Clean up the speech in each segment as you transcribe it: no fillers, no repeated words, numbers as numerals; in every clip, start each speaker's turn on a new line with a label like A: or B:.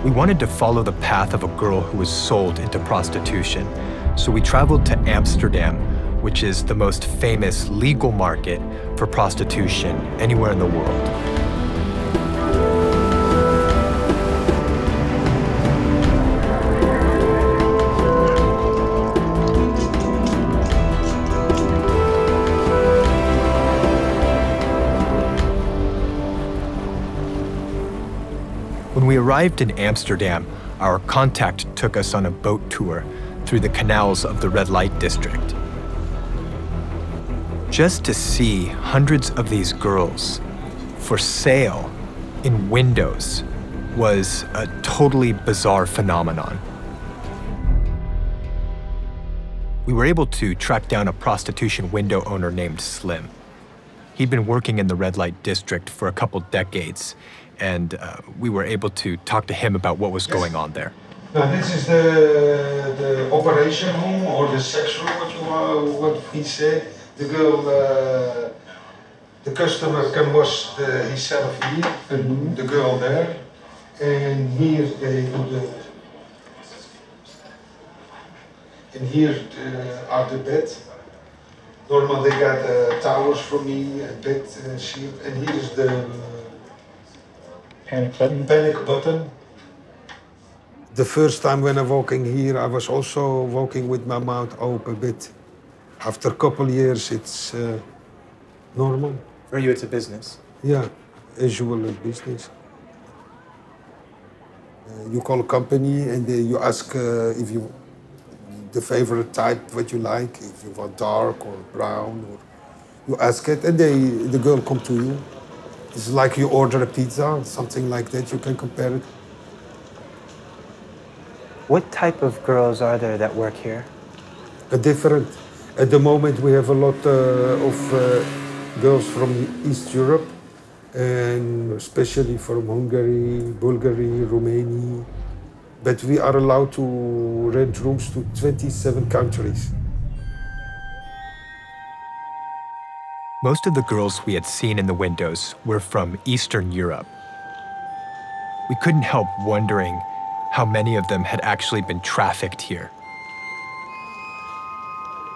A: We wanted to follow the path of a girl who was sold into prostitution, so we traveled to Amsterdam, which is the most famous legal market for prostitution anywhere in the world. When we arrived in Amsterdam, our contact took us on a boat tour through the canals of the red light district. Just to see hundreds of these girls for sale in windows was a totally bizarre phenomenon. We were able to track down a prostitution window owner named Slim. He'd been working in the red light district for a couple decades, and we were able to talk to him about what was going on there.
B: Now this is the operation room or the sex room, what he said. The girl, the customer can wash himself here, and the girl there, and here they do the. And here are the bed. Normally they got towels for me, a bed sheet, and here is the
C: panic button.
B: Panic button. The first time when I walking here, I was also walking with my mouth open a bit. After a couple years, it's normal.
A: For you, it's a business?
B: Yeah, usual business. You call a company and you ask if you the favorite type, what you like, if you want dark or brown, or you ask it, and the girl come to you. It's like you order a pizza, something like that. You can compare it.
D: What type of girls are there that work here?
B: Different. At the moment, we have a lot of girls from East Europe, and especially from Hungary, Bulgaria, Romania. But we are allowed to rent rooms to 27 countries.
A: Most of the girls we had seen in the windows were from Eastern Europe. We couldn't help wondering how many of them had actually been trafficked here.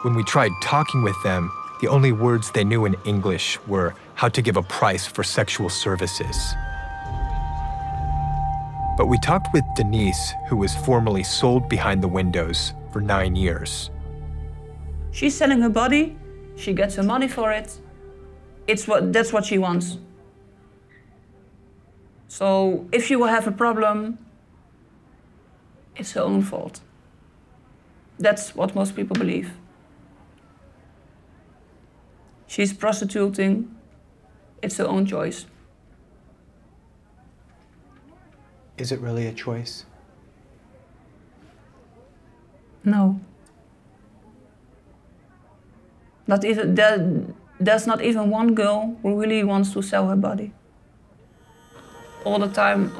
A: When we tried talking with them, the only words they knew in English were how to give a price for sexual services. But we talked with Denise, who was formerly sold behind the windows for 9 years.
E: She's selling her body, she gets her money for it. That's what she wants. So if she will have a problem, it's her own fault. That's what most people believe. She's prostituting, it's her own choice.
D: Is it really a choice?
E: No. Not even, there's not even one girl who really wants to sell her body. All the time,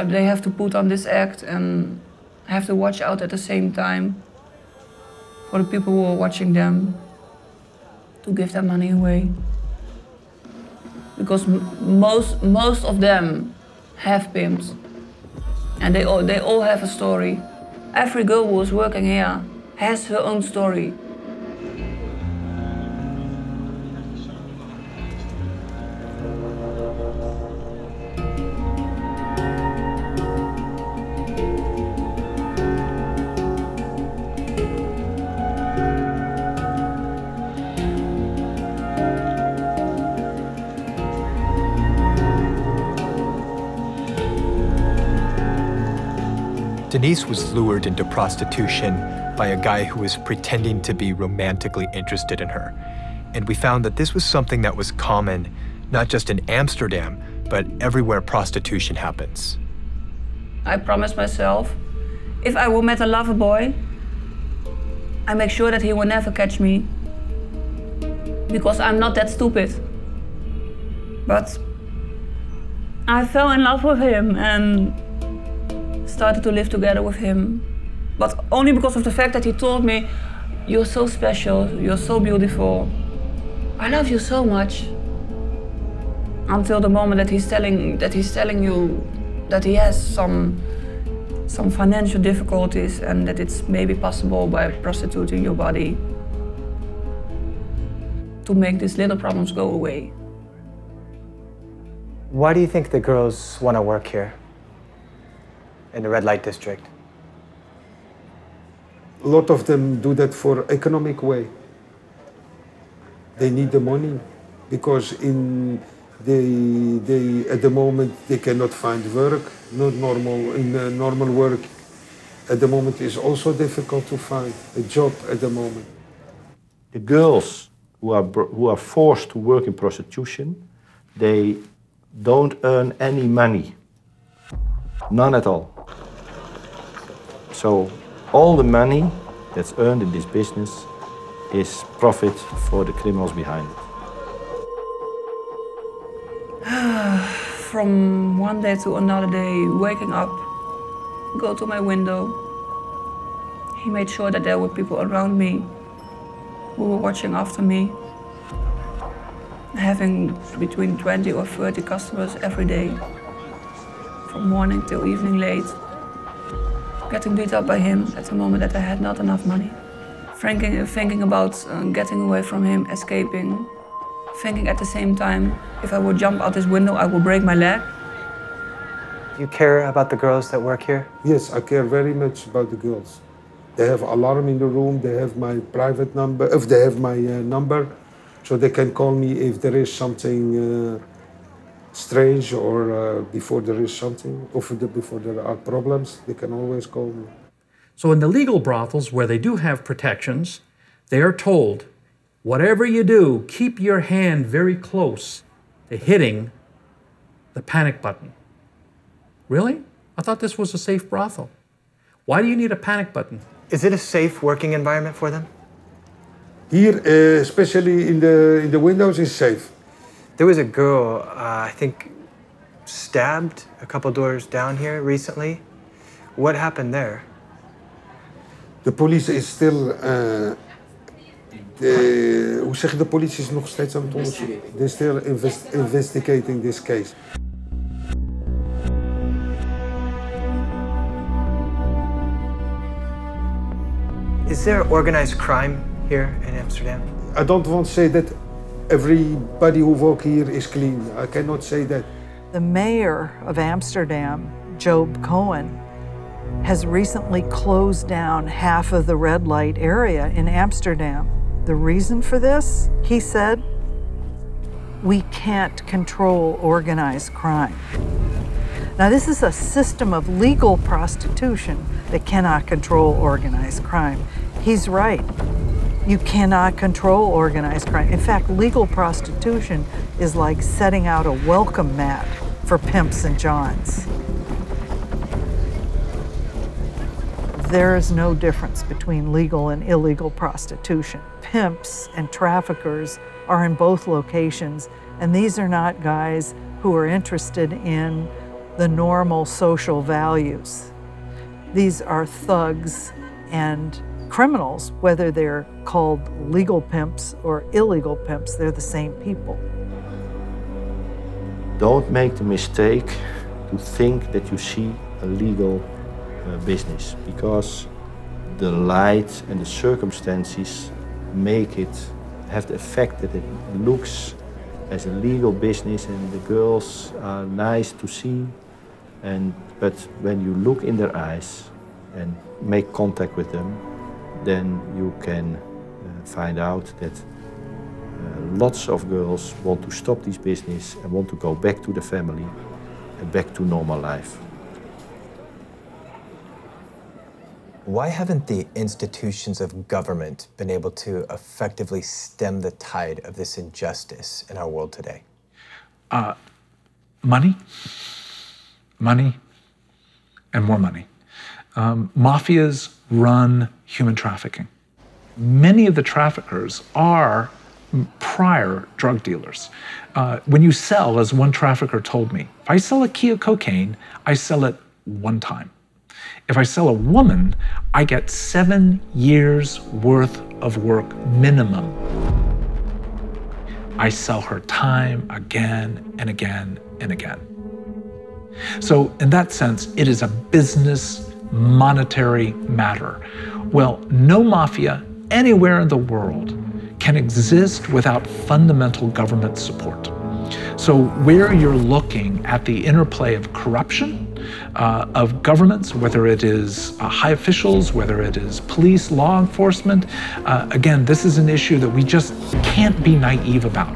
E: they have to put on this act and have to watch out at the same time for the people who are watching them to give their money away. Because most of them have pimps. And they all have a story. Every girl who is working here has her own story.
A: Denise was lured into prostitution by a guy who was pretending to be romantically interested in her. And we found that this was something that was common, not just in Amsterdam, but everywhere prostitution happens.
E: I promised myself, if I will meet a lover boy, I make sure that he will never catch me. Because I'm not that stupid. But I fell in love with him and started to live together with him. But only because of the fact that he told me, you're so special, you're so beautiful. I love you so much. Until the moment that he's telling you that he has some some financial difficulties and that it's maybe possible by prostituting your body to make these little problems go away.
D: Why do you think the girls want to work here in the red light district?
B: A lot of them do that for economic way. They need the money because at the moment they cannot find work. Not normal normal work. At the moment is also difficult to find a job at the moment.
C: The girls who are forced to work in prostitution, they don't earn any money, none at all. So all the money that's earned in this business is profit for the criminals behind it.
E: From one day to another day, waking up, go to my window. He made sure that there were people around me who were watching after me. Having between 20 or 30 customers every day, from morning till evening late. Getting beat up by him at the moment that I had not enough money. Thinking about getting away from him, escaping. Thinking at the same time, if I would jump out this window, I will break my leg.
D: Do you care about the girls that work here?
B: Yes, I care very much about the girls. They have alarm in the room, they have my private number, if they have my number, so they can call me if there is something strange or before there is something, or before there are problems, they can always call me.
F: So in the legal brothels where they do have protections, they are told, whatever you do, keep your hand very close to hitting the panic button. Really? I thought this was a safe brothel. Why do you need a panic button?
D: Is it a safe working environment for them?
B: Here, especially in the windows, is safe.
D: There was a girl, I think, stabbed a couple doors down here recently. What happened there?
B: De politie is still... hoe zeg je, de politie is nog steeds aan het onderzoeken. They're still investigating this case.
D: Is there organized crime here in Amsterdam?
B: I don't want to say that everybody who works here is clean. I cannot say that.
G: The mayor of Amsterdam, Job Cohen, has recently closed down half of the red light area in Amsterdam. The reason for this, he said, we can't control organized crime. Now, this is a system of legal prostitution that cannot control organized crime. He's right. You cannot control organized crime. In fact, legal prostitution is like setting out a welcome mat for pimps and johns. There is no difference between legal and illegal prostitution. Pimps and traffickers are in both locations, and these are not guys who are interested in the normal social values. These are thugs and criminals, whether they're called legal pimps or illegal pimps, they're the same people.
C: Don't make the mistake to think that you see a legal business, because the light and the circumstances make it have the effect that it looks as a legal business and the girls are nice to see. But when you look in their eyes and make contact with them, then you can find out that lots of girls want to stop this business and want to go back to the family and back to normal life.
A: Why haven't the institutions of government been able to effectively stem the tide of this injustice in our world today?
H: Money, and more money. Mafias run human trafficking. Many of the traffickers are prior drug dealers. When you sell, as one trafficker told me, if I sell a key of cocaine, I sell it one time. If I sell a woman, I get 7 years worth of work minimum. I sell her time again and again and again. So in that sense, it is a business monetary matter. Well, no mafia anywhere in the world can exist without fundamental government support. So where you're looking at the interplay of corruption, of governments, whether it is high officials, whether it is police, law enforcement, again, this is an issue that we just can't be naive about.